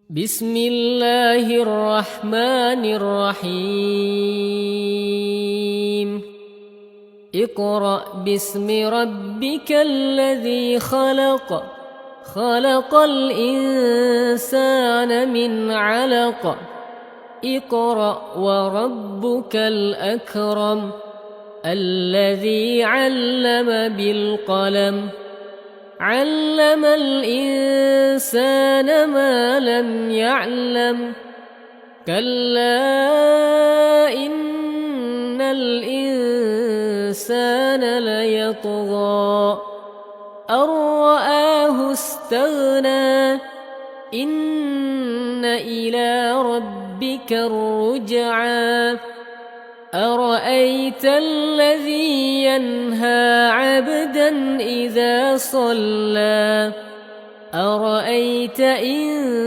بسم الله الرحمن الرحيم اقرأ باسم ربك الذي خلق خلق الإنسان من علق اقرأ وربك الأكرم الذي علم بالقلم علم الإنسان ما لم يعلم كلا إن الإنسان ليطغى أن رآه استغنى إن إلى ربك الرجعى أرأيت الذي ينهى عبدا إذا صلى أرأيت إن